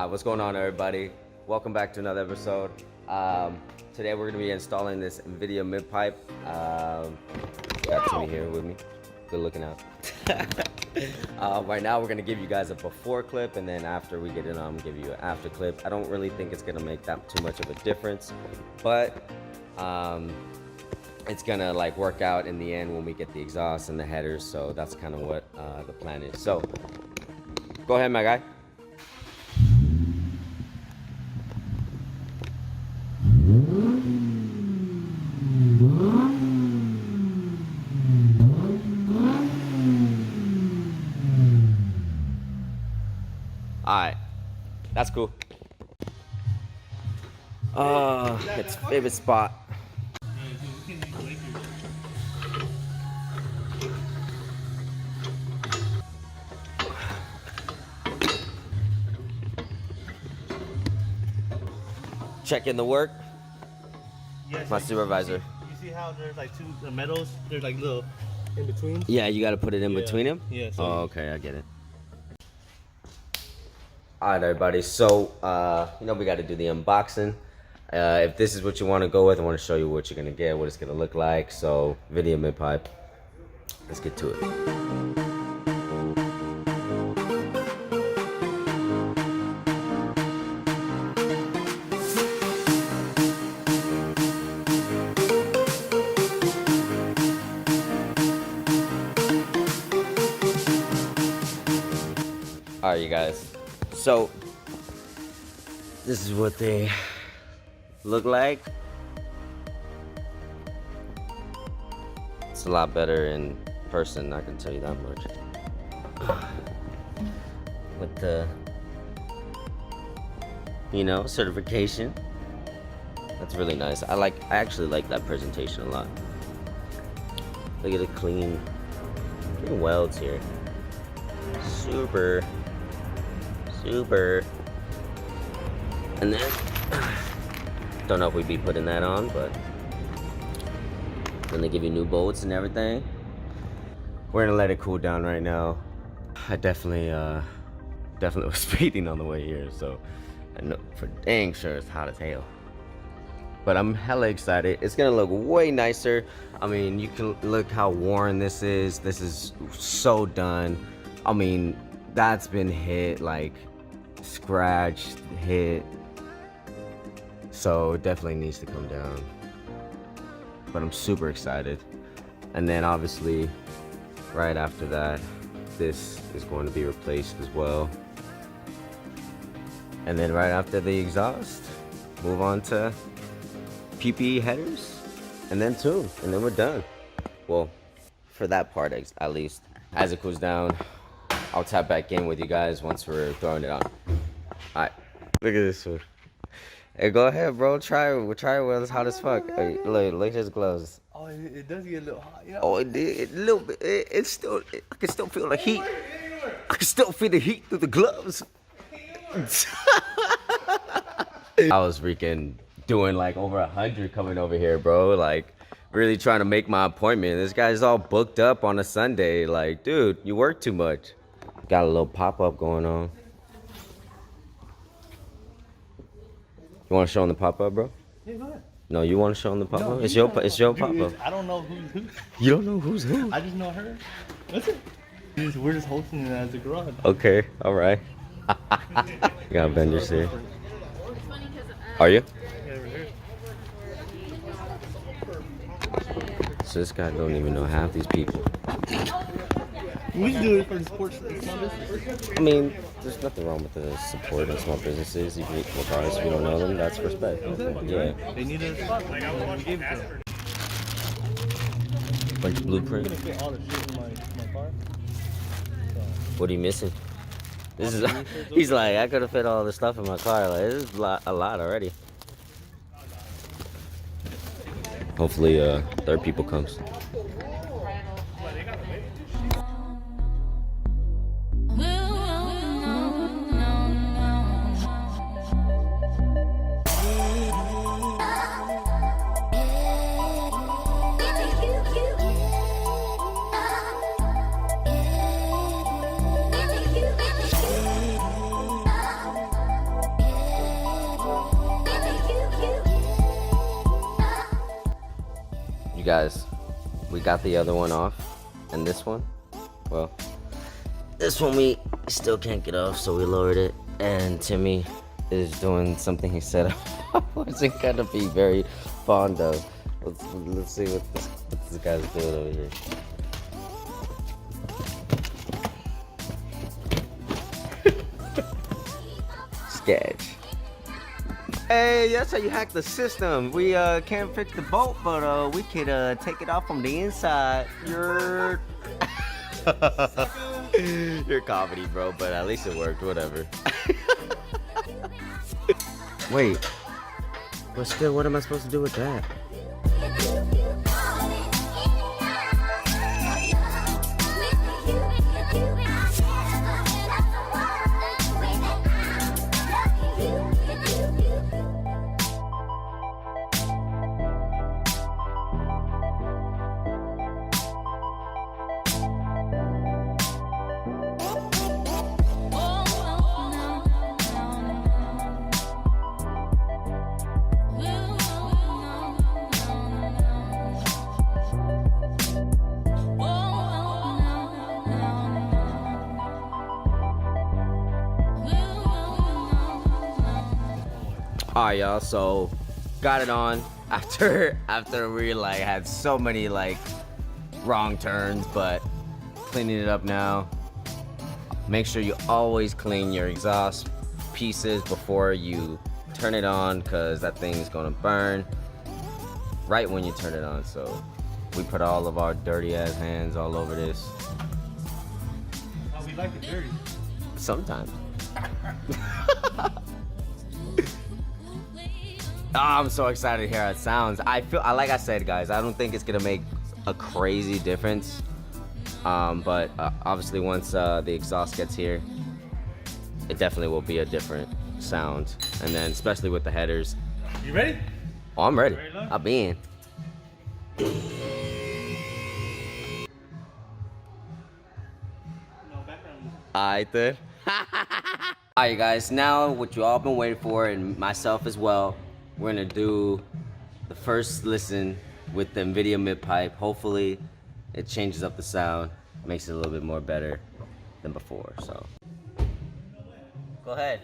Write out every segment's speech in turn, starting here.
What's going on, everybody? Welcome back to another episode. Today we're going to be installing this Invidia mid pipe. Got Timmy here with me. Good looking out. Right now we're going to give you guys a before clip, and then after we get it on, I'm going to give you an after clip. I don't really think it's going to make that too much of a difference, but it's going to like work out in the end when we get the exhaust and the headers. So that's kind of what the plan is. So go ahead, my guy. Alright, that's cool. Its favorite spot. Checking the work. Yes, My supervisor. You see how there's like two metals? There's like little in between. Yeah, you got to put it in between them. Yeah. So okay, I get it. All right, everybody. So we got to do the unboxing. If this is what you want to go with, I want to show you what you're gonna get, what it's gonna look like. So, Invidia mid pipe. Let's get to it. All right, you guys. So this is what they look like. It's a lot better in person, I can tell you that much. With the, certification. That's really nice. I actually like that presentation a lot. Look at the clean welds here. Super. And then, don't know if we'd be putting that on, but then they give you new bolts and everything. We're gonna let it cool down right now. I definitely was speeding on the way here, so I know for dang sure it's hot as hell. But I'm hella excited. It's gonna look way nicer. I mean, you can look how worn this is. This is so done. I mean, that's been hit, like scratched, hit. So it definitely needs to come down. But I'm super excited. And then obviously, right after that, this is going to be replaced as well. And then right after the exhaust, move on to PPE headers, and then tune, and then we're done. Well, for that part at least. As it cools down, I'll tap back in with you guys once we're throwing it on. Alright, look at this one. Hey, go ahead, bro. Try it. We'll try it when it's hot as fuck. Hey, look at his gloves. Oh, it does get a little hot. You know? Oh, it did. A little bit. I can still feel the heat. I can still feel the heat through the gloves. I was freaking doing like over 100 coming over here, bro. Like, really trying to make my appointment. This guy's all booked up on a Sunday. Like, dude, you work too much. Got a little pop-up going on. You want to show him the pop-up, bro? Yeah, go ahead. No, you want to show him the pop-up? No, it's your pop-up. I don't know who's who. You don't know who's who? I just know her. That's it. We're just hosting it as a garage. Okay, all right. You got vendors here. Are you? Yeah, we're here. So this guy don't even know half these people. We should do it for the sports. I mean, there's nothing wrong with the support of small businesses. Even regardless if you don't know them, that's respect. Yeah. They need a spot. We gave it to them. Bunch of I'm blueprint. gonna fit all the shit in my car. What are you missing? This is. He's like, I could have fit all the stuff in my car. Like, this is a lot already. Hopefully, third people comes. You guys, we got the other one off, and this one, well, this one we still can't get off, so we lowered it. And Timmy is doing something he said I wasn't gonna be very fond of. Let's see what this guy's doing over here. Sketch. Hey, that's how you hack the system. We can't fix the bolt, but we could take it off from the inside. You're comedy, bro, but at least it worked. Whatever. Wait. But still, what am I supposed to do with that? Alright, y'all, so got it on after we like had so many like wrong turns, but cleaning it up now. Make sure you always clean your exhaust pieces before you turn it on, because that thing is gonna burn right when you turn it on. So we put all of our dirty ass hands all over this. Oh, we like it dirty. Sometimes. Oh, I'm so excited to hear how it sounds. I feel, like I said, guys, I don't think it's gonna make a crazy difference. But obviously, once the exhaust gets here, it definitely will be a different sound. And then, especially with the headers. You ready? Oh, I'm ready. Ready, I'll be in. No background music. Alright then. Alright, guys, now what you all been waiting for, and myself as well, we're gonna do the first listen with the Invidia mid pipe. Hopefully it changes up the sound, makes it a little bit more better than before. So go ahead.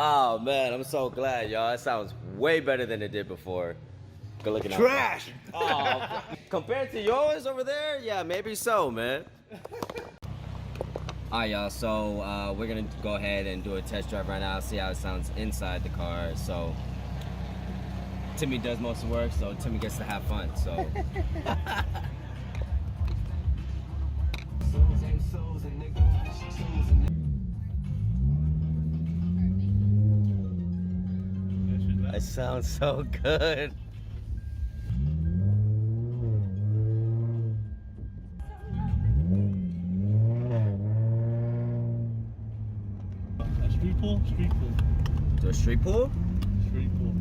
Oh man, I'm so glad, y'all. It sounds way better than it did before. Good looking out. Trash! Oh, compared to yours over there, yeah, maybe so, man. Alright, y'all, so we're gonna go ahead and do a test drive right now, see how it sounds inside the car. So Timmy does most of the work, so Timmy gets to have fun. So it sounds so good. Street pool? Street pool. Do a street pool? Street pool.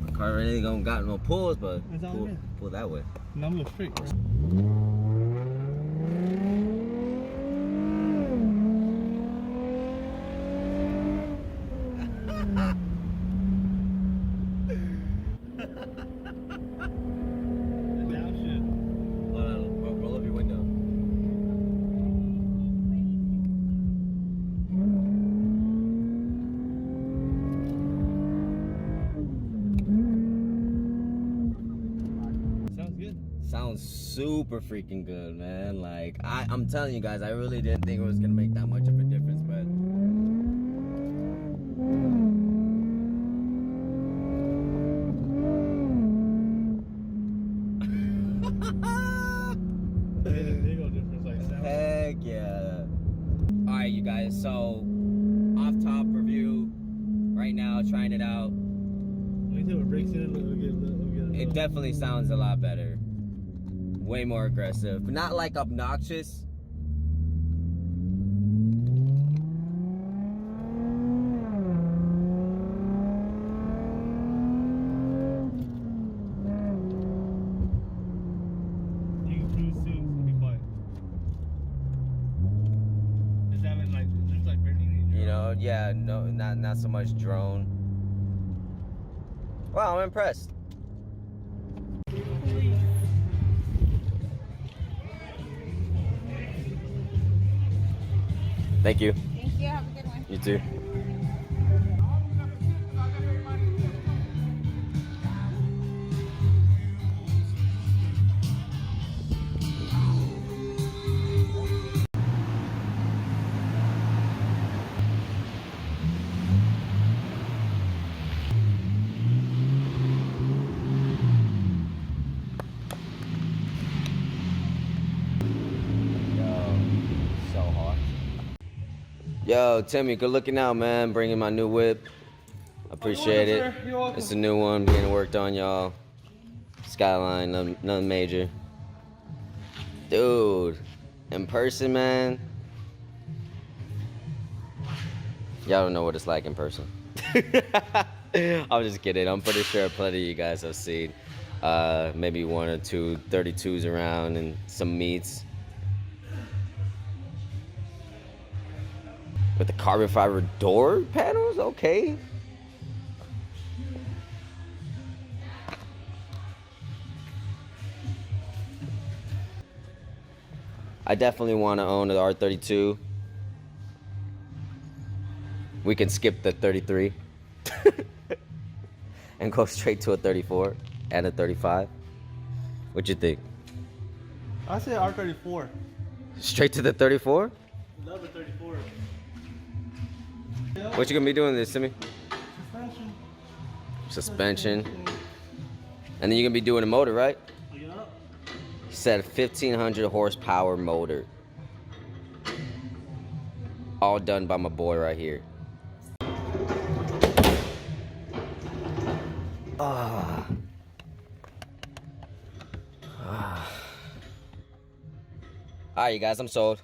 The car really don't got no pulls, but It's all good. pull that way. No, I'm going straight. Roll up your window. Sounds good. Sounds super freaking good, man. Like I'm telling you guys, I really didn't think it was gonna make that much of a difference, but heck yeah. Alright, you guys, so off top review right now, trying it out. It definitely sounds a lot better. Way more aggressive, but not like obnoxious. yeah, no, not so much drone. Wow, I'm impressed. Thank you. Thank you. Have a good one. You too. So hard. Yo, Timmy, good looking out, man. Bringing my new whip. Appreciate it. It's a new one being worked on, y'all. Skyline, nothing major. Dude, in person, man. Y'all don't know what it's like in person. I'm just kidding. I'm pretty sure plenty of you guys have seen maybe 1 or 2 32s around and some meats. With the carbon fiber door panels, okay. I definitely want to own the R32. We can skip the 33 and go straight to a 34 and a 35. What you think? I say R34. Straight to the 34? Love a 34. What you gonna be doing this, Timmy? Suspension. Suspension. And then you're gonna be doing a motor, right? Yeah. He said 1500 horsepower motor. All done by my boy right here. Alright, you guys, I'm sold.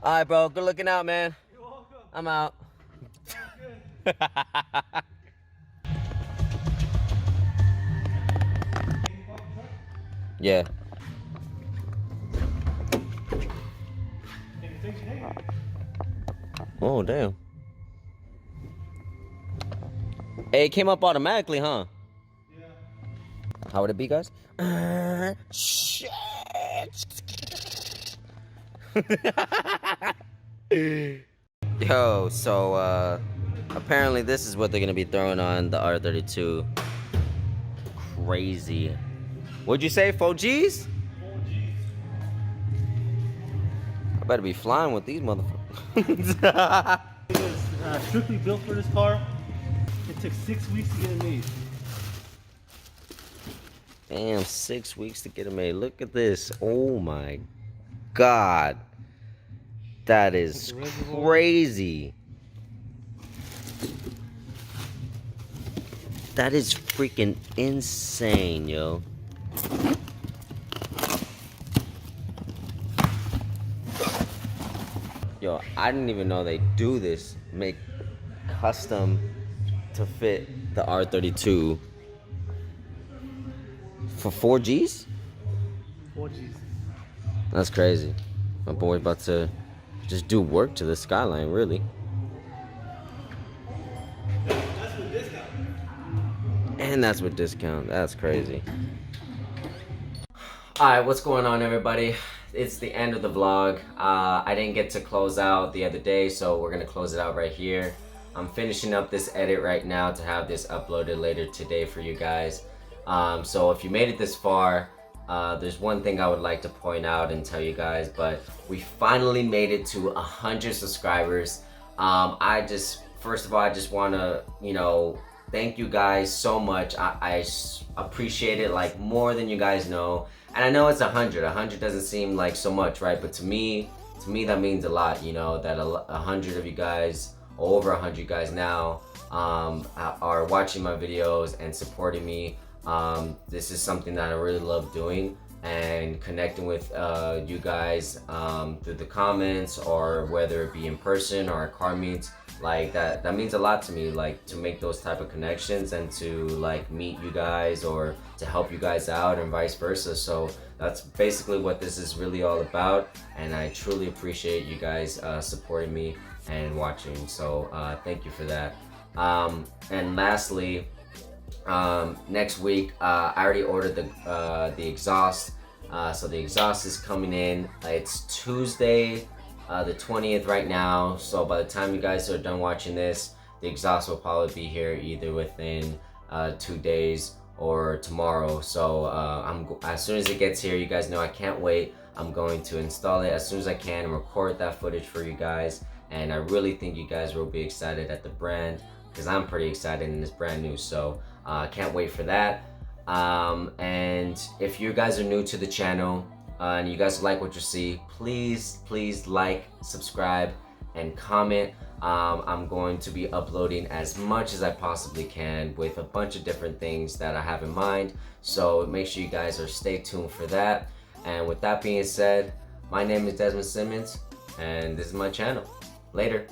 Alright, bro, good looking out, man. You're welcome. I'm out. Good. Yeah. Oh, damn. Hey, it came up automatically, huh? Yeah. How would it be, guys? Shit. Yo, so apparently this is what they're gonna be throwing on the R32. Crazy. What'd you say, 4Gs? 4Gs. I better be flying with these motherfuckers. It was strictly built for this car. It took 6 weeks to get it made. Damn, 6 weeks to get it made. Look at this. Oh my God. That is crazy. That is freaking insane, yo. Yo, I didn't even know they do this. Make custom to fit the R32 for 4Gs? 4Gs. That's crazy. My boy's about to just do work to the Skyline, really. That's with discount. And that's with discount. That's crazy. Alright, what's going on, everybody? It's the end of the vlog. I didn't get to close out the other day, so we're gonna close it out right here. I'm finishing up this edit right now to have this uploaded later today for you guys. So if you made it this far, there's one thing I would like to point out and tell you guys, but we finally made it to 100 subscribers. First of all, I just want to, thank you guys so much. I appreciate it like more than you guys know. And I know it's 100. 100 doesn't seem like so much, right? But to me that means a lot, that 100 of you guys, over 100 guys now, are watching my videos and supporting me. This is something that I really love doing, and connecting with you guys through the comments, or whether it be in person or at car meets. Like that means a lot to me, like to make those type of connections and to like meet you guys or to help you guys out and vice versa. So that's basically what this is really all about, and I truly appreciate you guys supporting me and watching. So thank you for that. And lastly, next week I already ordered the exhaust. So the exhaust is coming in. It's Tuesday the 20th right now, so by the time you guys are done watching this, the exhaust will probably be here either within 2 days or tomorrow. So as soon as it gets here, you guys know I can't wait. I'm going to install it as soon as I can and record that footage for you guys, and I really think you guys will be excited at the brand, because I'm pretty excited and it's brand new. So I can't wait for that. And if you guys are new to the channel and you guys like what you see, please like, subscribe, and comment. I'm going to be uploading as much as I possibly can with a bunch of different things that I have in mind, so make sure you guys are stay tuned for that. And with that being said, my name is Desmond Simmons and this is my channel. Later.